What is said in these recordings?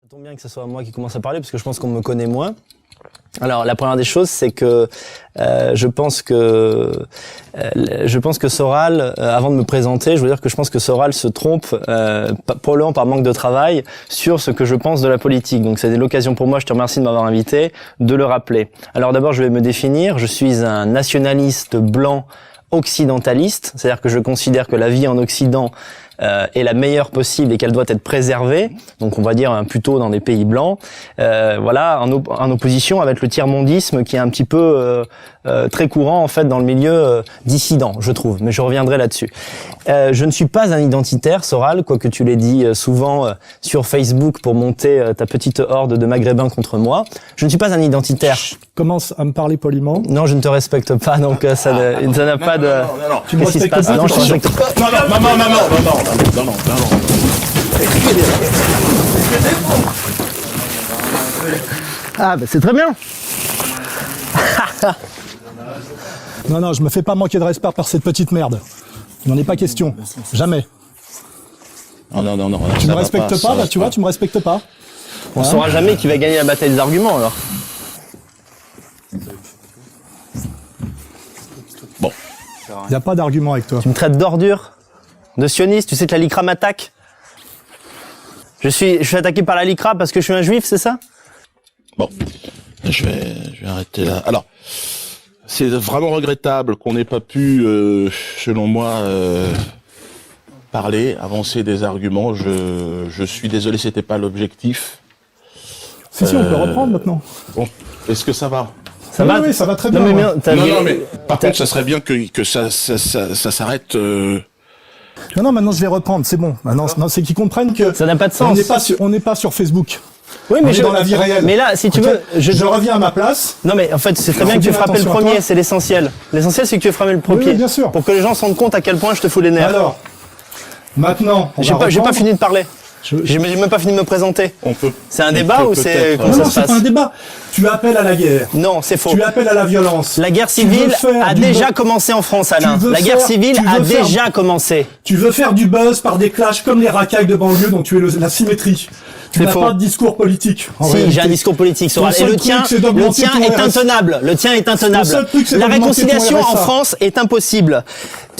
Ça tombe bien que ce soit moi qui commence à parler parce que je pense qu'on me connaît moins. Alors la première des choses, c'est que je pense que Soral, avant de me présenter, je veux dire que je pense que Soral se trompe probablement par manque de travail sur ce que je pense de la politique. Donc c'est l'occasion pour moi, je te remercie de m'avoir invité, de le rappeler. Alors d'abord, je vais me définir. Je suis un nationaliste blanc occidentaliste, c'est-à-dire que je considère que la vie en Occident est la meilleure possible et qu'elle doit être préservée, donc on va dire plutôt dans des pays blancs, voilà, en opposition avec le tiers-mondisme qui est un petit peu très courant en fait dans le milieu dissident, je trouve, mais je reviendrai là-dessus. Je ne suis pas un identitaire, Soral, quoique tu l'aies dit souvent sur Facebook pour monter ta petite horde de maghrébins contre moi. Je ne suis pas un identitaire. Commence à me parler poliment. Non, je ne te respecte pas, donc ça n'a pas de... Non. Tu me respectes pas. Non, je te respecte pas. Non. Ah, bah c'est très bien. Non, je me fais pas manquer de respect par cette petite merde. Il n'en est pas question. Jamais. Non. Tu me respectes pas, là, tu vois, tu me respectes pas. On saura jamais qui va gagner la bataille des arguments, alors. Bon. Il n'y a pas d'argument avec toi. Tu me traites d'ordure, de sioniste, tu sais que la LICRA m'attaque. Je suis attaqué par la LICRA parce que je suis un juif, c'est ça? Bon. Je vais arrêter là. Alors, c'est vraiment regrettable qu'on n'ait pas pu, selon moi, parler, avancer des arguments. Je suis désolé, c'était pas l'objectif. Si, on peut reprendre maintenant. Bon, est-ce que ça va? Ça va, oui, ça va très bien. Non, mais par contre, ça serait bien que ça s'arrête. Non, maintenant je vais reprendre, c'est bon. Maintenant, non, c'est qu'ils comprennent que ça n'a pas de sens. On n'est pas sur Facebook. Oui, mais on est dans la vie réelle. Mais là, si tu veux, je reviens à ma place. Non, mais en fait, c'est très bien que tu aies frappé le premier, c'est l'essentiel. L'essentiel, c'est que tu aies frappé le premier. Oui, bien sûr. Pour que les gens se rendent compte à quel point je te fous les nerfs. Alors, maintenant, j'ai pas fini de parler. J'ai même pas fini de me présenter. C'est un débat ou c'est comment ça se passe? Non, c'est pas un débat. Tu appelles à la guerre. Non, c'est faux. Tu appelles à la violence. La guerre civile a déjà commencé en France, Alain. La guerre civile a déjà commencé. Tu veux faire du buzz par des clashs comme les racailles de banlieue dont tu es la symétrie. Tu n'as pas de discours politique. Si, j'ai un discours politique, Soral. Et le tien est intenable. Le tien est intenable. La réconciliation en France est impossible.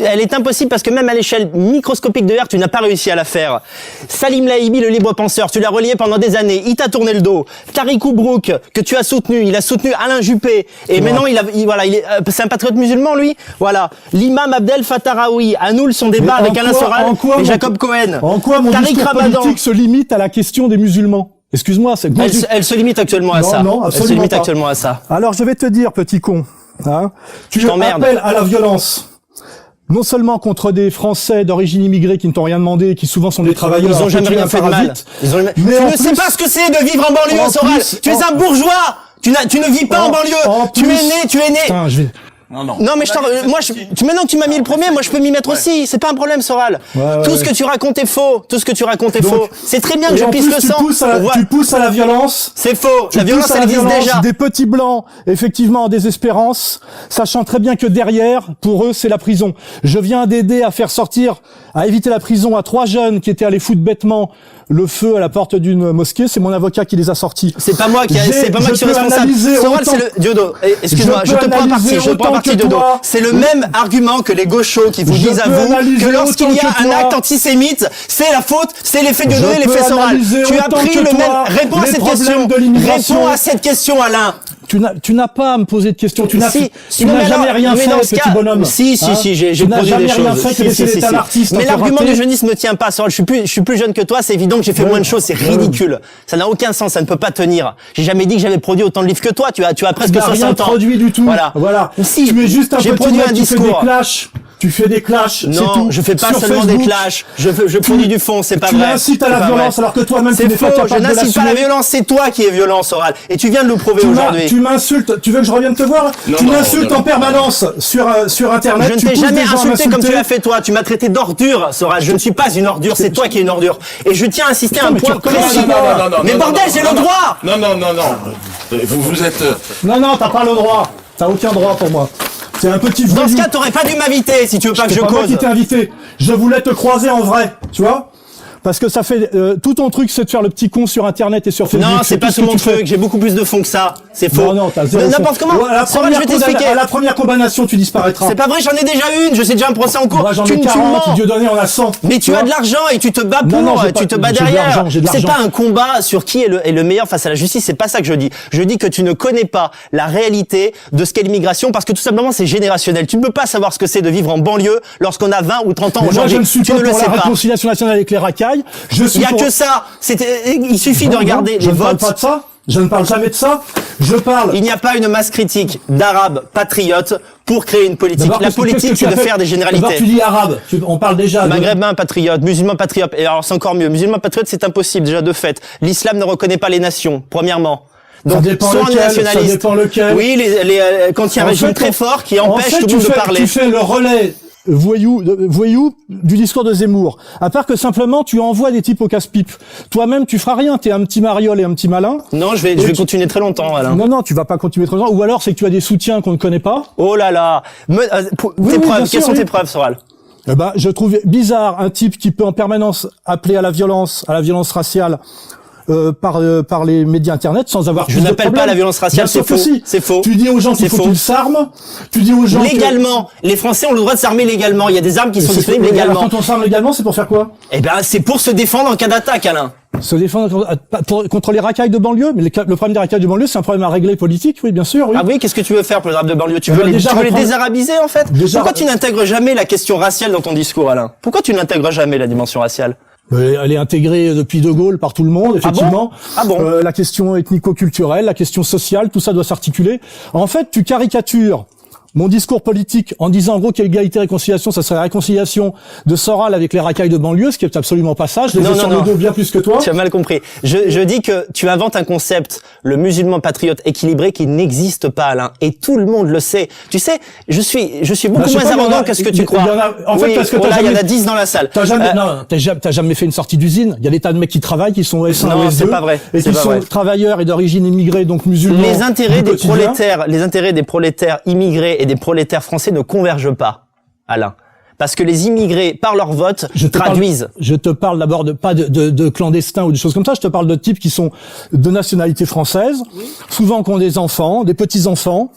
Elle est impossible parce que même à l'échelle microscopique de R, tu n'as pas réussi à la faire. Salim Lahibi, le libre penseur, tu l'as relié pendant des années. Il t'a tourné le dos. Tariq Oumbrouk, que tu as soutenu, il a soutenu Alain Juppé. Et maintenant, c'est un patriote musulman, lui. Voilà. L'imam Abdel Fattah Raoui annule son débat avec Alain Soral et Jacob Cohen. En quoi mon discours politique se limite à la question des musulmans? Excuse-moi, c'est... Elle se limite actuellement à ça. Non, elle se limite actuellement à ça. Alors, je vais te dire, petit con, hein, tu appelles à la violence. Non seulement contre des Français d'origine immigrée qui ne t'ont rien demandé et qui souvent sont des travailleurs. Ils ont jamais rien fait de mal. Tu ne sais pas ce que c'est de vivre en banlieue, Soral. Tu es un bourgeois. Tu ne vis pas en banlieue. Tu es né. Putain, Non, mais maintenant que tu m'as mis le premier, moi je peux m'y mettre aussi. C'est pas un problème, Soral. Tout ce que tu racontes est faux. C'est très bien que je pisse le sang. Tu pousses à la violence. C'est faux. La violence, elle existe déjà. Des petits blancs, effectivement, en désespérance, sachant très bien que derrière, pour eux, c'est la prison. Je viens d'aider à éviter la prison à 3 jeunes qui étaient allés foutre bêtement le feu à la porte d'une mosquée. C'est mon avocat qui les a sortis. C'est pas moi qui suis responsable. Soral, c'est le Diodo. Excuse-moi, je te prends parti, Diodo. C'est le même argument que les gauchos qui vous disent à vous que lorsqu'il y a un acte antisémite, c'est la faute, c'est l'effet Diodo et l'effet Soral. Tu as pris le même. Réponds à cette question. Réponds à cette question, Alain. Tu n'as pas à me poser de questions. Tu n'as jamais rien fait, petit bonhomme. Si, j'ai produit des choses. Mais l'argument du jeunisme ne tient pas. Je suis plus jeune que toi, c'est évident que j'ai fait moins de choses, c'est ridicule. Ça n'a aucun sens, ça ne peut pas tenir. J'ai jamais dit que j'avais produit autant de livres que toi, tu as presque 60 ans. Tu n'as rien produit du tout. Voilà. Si, tu es juste un petit mec qui fait des clashs. Tu fais des clashs, c'est tout. Non, je fais pas seulement des clashs. Je produis du fond, c'est pas vrai. Tu incites à la violence alors que toi-même tu n'es pas capable de l'assumer. Je n'incite pas à la violence, c'est toi qui es violent, Soral. Et tu viens de le prouver aujourd'hui. Tu m'insultes, tu veux que je revienne te voir? Tu m'insultes en permanence sur Internet. Je ne t'ai jamais insulté comme tu l'as fait toi. Tu m'as traité d'ordure, Soral. Je ne suis pas une ordure, c'est toi qui es une ordure. Et je tiens à insister à un point précis. Mais bordel, j'ai le droit! Non. Vous êtes... Non, t'as pas le droit. T'as aucun droit pour moi. C'est un petit voyou. Dans ce cas, t'aurais pas dû m'inviter si tu veux pas que je cause. C'est pas moi qui t'ai invité. Je voulais te croiser en vrai, tu vois? parce que ça fait tout ton truc, c'est de faire le petit con sur Internet et sur Facebook. Non, c'est pas tout mon truc. J'ai beaucoup plus de fonds que ça. C'est faux. Non, t'as zéro. N'importe comment. Ouais, Je vais t'expliquer. à la première condamnation, tu disparaîtras. C'est pas vrai, j'en ai déjà une. Je sais déjà un procès en cours. Moi, j'en Tu ai me 40. mens. Dieu donné, on a 100. Mais tu as de l'argent et tu te bats pour. Non, Tu te bats j'ai de derrière. l'argent, j'ai de C'est l'argent. pas un combat sur qui est le meilleur face à la justice. C'est pas ça que je dis. Je dis que tu ne connais pas la réalité de ce qu'est l'immigration parce que tout simplement c'est générationnel. Tu ne peux pas savoir ce que c'est de vivre en banlieue lorsqu'on a 20 ou 30 ans Mais moi, aujourd'hui. je ne suis Tu pas ne le pour sais la pas. réconciliation nationale avec les racailles. Il y a que ça. Il suffit de regarder Je les ne parle votes. pas de ça. Je ne parle jamais de ça. Je parle. Il n'y a pas une masse critique d'arabes patriotes pour créer une politique. D'abord, La qu'est-ce que politique, tu c'est as de fait faire des D'abord, généralités. tu dis arabe. On parle déjà de... Maghrébins patriotes, musulmans patriotes. Et alors, c'est encore mieux. Musulmans patriotes, c'est impossible, déjà, de fait. L'islam ne reconnaît pas les nations, premièrement. Donc, Ça dépend soit on est lequel, nationaliste. ça dépend lequel. Oui, quand il y a un En régime fait, très fort qui en empêche fait, tout le monde de parler. Tu fais le relais voyou du discours de Zemmour. À part que simplement, tu envoies des types au casse-pipe. Toi-même, tu feras rien. T'es un petit mariole et un petit malin. Non, je vais continuer très longtemps, Alain. Non, tu vas pas continuer très longtemps. Ou alors, c'est que tu as des soutiens qu'on ne connaît pas. Oh là là. Tes preuves, quelles sont tes preuves, Soral? Eh ben, je trouve bizarre un type qui peut en permanence appeler à la violence raciale, par les médias internet sans avoir Je n'appelle pas à la violence raciale, c'est faux. C'est faux. Tu dis aux gens qu'il faut qu'ils s'arment. Tu dis aux gens légalement. Les Français ont le droit de s'armer légalement. Il y a des armes qui sont disponibles légalement. Quand on s'arme légalement, c'est pour faire quoi? Eh ben, c'est pour se défendre en cas d'attaque, Alain. Se défendre contre les racailles de banlieue, mais le problème des racailles de banlieue, c'est un problème à régler politique, oui, bien sûr. Oui. Ah oui, qu'est-ce que tu veux faire pour les arabes de banlieue? Tu Eh veux ben, les désarabiser, en fait? Déjà, Pourquoi tu n'intègres jamais la question raciale dans ton discours, Alain? Pourquoi tu n'intègres jamais la dimension raciale? Elle est intégrée depuis De Gaulle par tout le monde, effectivement. Ah bon? La question ethnico-culturelle, la question sociale, tout ça doit s'articuler. En fait, tu caricatures mon discours politique en disant en gros qu'égalité et réconciliation, ça serait la réconciliation de Soral avec les racailles de banlieue, ce qui est absolument pas ça. Je les ai sur le dos bien plus que toi. Tu as mal compris. Je dis que tu inventes un concept, le musulman patriote équilibré, qui n'existe pas, Alain. Et tout le monde le sait. Tu sais, je suis beaucoup moins arrogant que ce que tu crois. En fait, parce que il y en a 10 dans la salle. T'as jamais fait une sortie d'usine. Il y a des tas de mecs qui travaillent, qui sont S1 ou S2. C'est pas vrai. Et qui sont travailleurs et d'origine immigrée, donc musulmans. Les intérêts des prolétaires immigrés et des prolétaires français ne convergent pas, Alain. Parce que les immigrés, par leur vote, traduisent. Je te parle d'abord pas de clandestins ou de choses comme ça. Je te parle de types qui sont de nationalité française, souvent qui ont des enfants, des petits-enfants.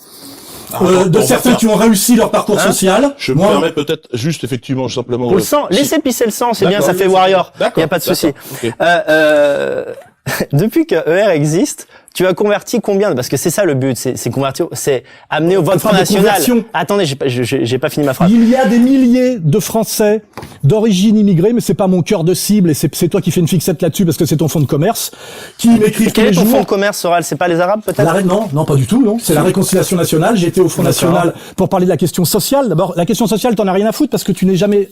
Certains qui ont réussi leur parcours social. Je me permets peut-être juste effectivement simplement. Le sang, laissez pisser le sang, c'est bien, ça fait warrior. Il y a pas de souci. Okay. Depuis que ER existe, tu as converti combien? Parce que c'est ça le but, c'est convertir, c'est amener au vote Front National. Attendez, j'ai pas fini ma phrase. Il y a des milliers de Français d'origine immigrée, mais c'est pas mon cœur de cible et c'est toi qui fais une fixette là-dessus parce que c'est ton fonds de commerce qui m'écrivent tous les jours. Quel est ton fonds de commerce, Soral? C'est pas les Arabes peut-être? Non, pas du tout, non. C'est la réconciliation nationale. J'étais au Front National pour parler de la question sociale. D'abord, la question sociale, t'en as rien à foutre parce que tu t'es jamais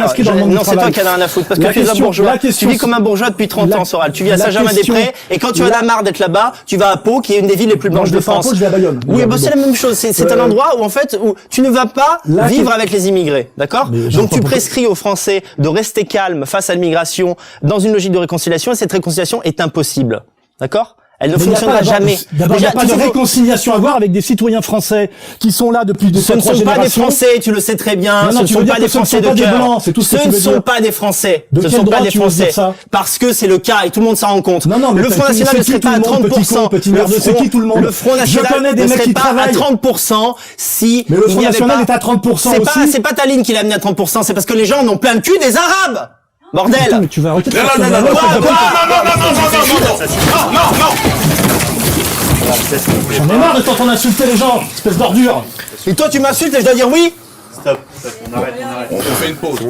inscrit dans le monde du travail. Non, c'est toi qui en as rien à foutre parce que tu es un bourgeois. Tu vis comme un bourgeois depuis 30 ans, Soral. Tu vis à Saint-Germain-des-Prés et quand tu en as marre d'être là-bas, tu vas à Pau, qui est une des villes les plus blanches de France. Je vais à Bayonne. Oui, bah c'est la même chose. C'est un endroit où en fait où tu ne vas pas vivre avec les immigrés, d'accord? Donc tu prescris aux Français de rester calmes face à l'immigration dans une logique de réconciliation et cette réconciliation est impossible, d'accord? Elle ne fonctionnera jamais. D'abord, il n'y a pas de réconciliation à voir avec des citoyens français qui sont là depuis des 3 générations. Ce ne sont pas des Français, tu le sais très bien. Ce ne sont pas des Français de cœur. Ce ne sont pas des Français. Ce ne sont pas des Français. Parce que c'est le cas et tout le monde s'en rend compte. Le Front National ne serait pas à 30%. Le Front National ne serait pas à 30% si mais le Front National est à 30% aussi. C'est pas ta ligne qui l'a amené à 30%, c'est parce que les gens en ont plein le cul des Arabes. Bordel! Putain, mais tu vas arrêter de non. J'en ai marre de t'entendre insulter les gens, espèce d'ordure. Et toi tu m'insultes et je dois dire oui? Stop, on arrête. On fait une pause.